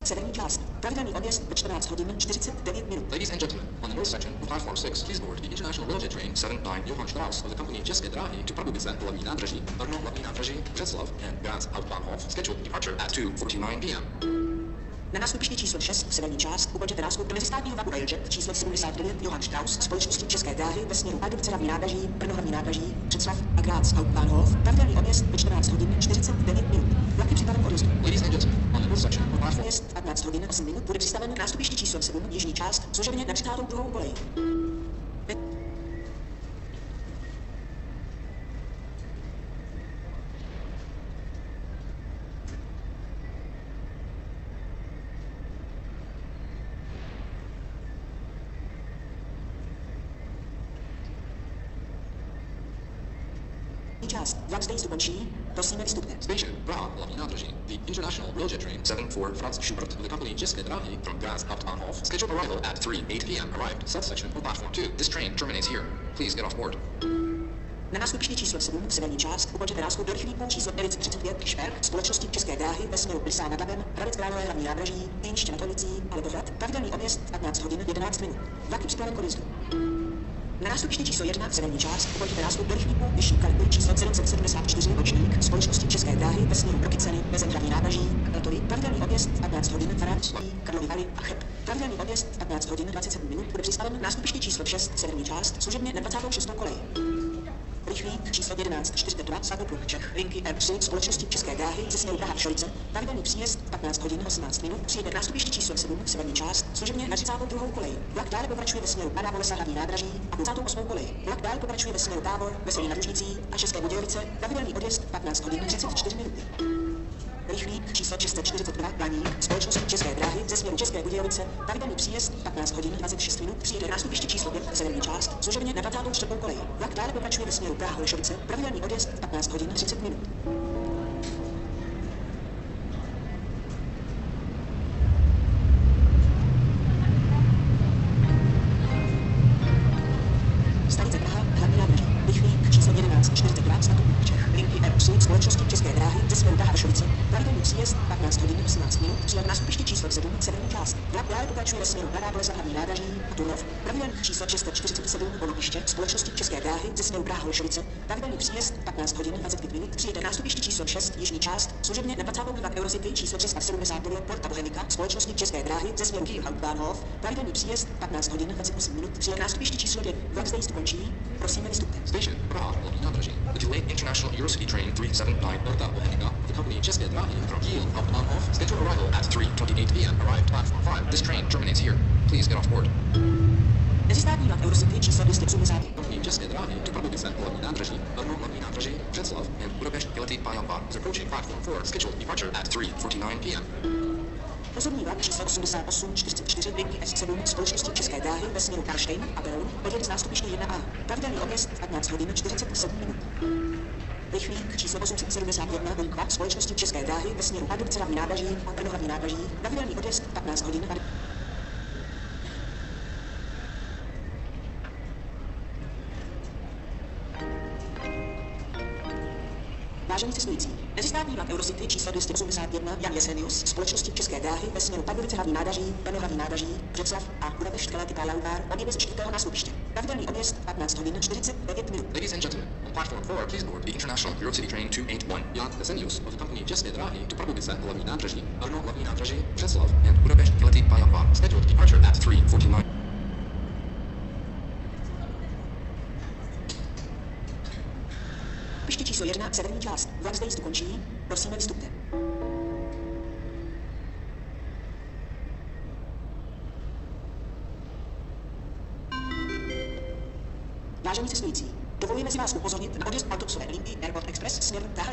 severní část. Pravidelný odjezd ve 14 hodin 49 minut. Ladies and gentlemen, on the north section of platform 6, please board the International Railjet Train 79 Johann Strauss of the company České dráhy to Pardubice, hlavní nádraží, Brno, hlavní nádraží, Břeclav, and Graz Hauptbahnhof, scheduled departure at 2:49 p.m. Na nástupiště číslo 6, severní část, ukončete nástup do mezistátního vlaku Railjet číslo 79 Johann Strauss společnosti České dráhy ve směru Pardubice hlavní nádraží, Brno hlavní nádraží, Břeclav a Graz Hauptbahnhof. Pravidelný odjezd ve 14 hodin 49 minut. Vlak je připraven k odjezdu. Ladies and gentlemen, on the north section of platform Odjezd 15 hodin 8 minut bude přistaven na nástupiště číslo 7 jižní část, služebně na 32. koleji. Část. Vlak zde již končí. Prosíme, vystupte. Station Praha, hlavní nádraží. The International Railjet Train 74 Franz Schubert of the company České dráhy from Graz Hauptbahnhof, scheduled arrival at 3:08 p.m. arrived, subsection of platform 2. This train terminates here. Please get off board. Na nástupiště číslo 7, severní část, ukončete nástup do rychlíku číslo 935 Šperk společnosti České dráhy ve směru Plysá nad Labem, Hradec Králové hlavní nádraží, Jinště nad Orlicí, Lepohrad, pravidelný odjezd 15 hodin 11 minut. Vlak je připraven k odjezdu. Na nástupiště číslo 1, severní část, ukončete nástup do rychlíku vyšší kalibru číslo 774 Nočník společnosti České dráhy ve směru Rokycany, Bezeň hlavní nádraží, Kratovi, pravidelný odjezd 15 hodin 12 Karlovy Vary a Cheb. Pravidelný odjezd 15 hodin 27 minut bude přistaven na nástupiště číslo 6, severní část, služebně na 26. koleji. Rychlík číslo 1142 Svatopluk Čech, linky R3 společnosti České dráhy ze směru Praha Šolice, pravidelný příjezd 15 hodin 18 minut, přijede nástupiště číslo 7, severní část, služebně na 32. koleji. Vlak dále pokračuje ve směru Mladá Bolesa hlavní nádraží a 28. koleji. Vlak dále pokračuje ve směru Tábor, Veselí nad Lužnicí a České Budějovice, pravidelný odjezd 15 hodin 34 minuty. Rychlík číslo 642 Blaník společnosti České dráhy ze směru České Budějovice, pravidelný příjezd 15 hodin 26 minut, přijede nástupiště číslo 5, severní část, služebně na 24. koleji. Vlak dále pokračuje ve směru Praha Holešovice, pravidelný odjezd 15 hodin 30 minut. Stanice Praha, hlavní nádraží. Rychlík číslo 1142 Svatopluk Čech, linky R3 společnosti České dráhy ze směru Praha Holešovice, pravidelný příjezd 15 hodin 18 minut, přijede nástupiště číslo 7, severní část. Vlak dále pokračuje ve směru Mladá Bolesa hlavní nádraží a Turov, pravidelný číslo 647 Polopiště společnosti České dráhy ze směru Praha Holešovice, pravidelný příjezd 15 hodin 25 minut, přijede nástupiště číslo 6, jižní část, služebně na 22 Eurocity číslo 379 Porta Bohemika společnosti České dráhy ze směru Kyjev Hauptbahnhof, pravidelný příjezd 15 hodin 28 minut, přijede nástupiště číslo 2. Vlak zde již končí. Prosíme, vystupte. Station Praha, hlavní nádraží. The delayed International Eurocity Train 379 Porta Bohemika of the company České dráhy from Kiel Hauptbahnhof, scheduled arrival at 3:28 p.m. arrived platform 5. This train terminates here. Please get off board. Mezistátní vlak Eurocity číslo 280. Company České dráhy to Pardubice, hlavní nádraží, Brno, hlavní nádraží, Břeclav, and Budapest Keleti Pályampár is approaching platform 4, scheduled departure at 3:49 p.m. Osobní vlak číslo 8844 linky S7 společnosti České dráhy ve směru Karlštejn a Beroun odjede z nástupiště 1A. Pravidelný odjezd 15 hodin 47 minut. Rychlík číslo 871 Linkva společnosti České dráhy ve směru Pardubice hlavní nádraží a Brno hlavní nádraží. Pravidelný odjezd 15 hodin. Vážení cestující, mezistátní vlak Eurocity číslo 281 Jan Jesenius společnosti České dráhy ve směru Pardubice hlavní nádraží, Brno hlavní nádraží, Břeclav a Budapešť Keleti Pályampár odjede ze 4. nástupiště. Pravidelný odjezd 15 hodin 49 minut. Ladies and gentlemen, on platform 4, please board the International Eurocity Train 281 Jan Jesenius of the company České dráhy to Pardubice, hlavní nádraží, Brno hlavní nádraží, Břeclav, and Budapest Keleti Pályampár, scheduled departure at 3:49. Nástupiště číslo 1, severní část. Vlak zde již končí. Prosíme, vystupte. Vážení cestující, dovolujeme si vás upozornit na odjezd autobusové linky Airport Express směr Praha.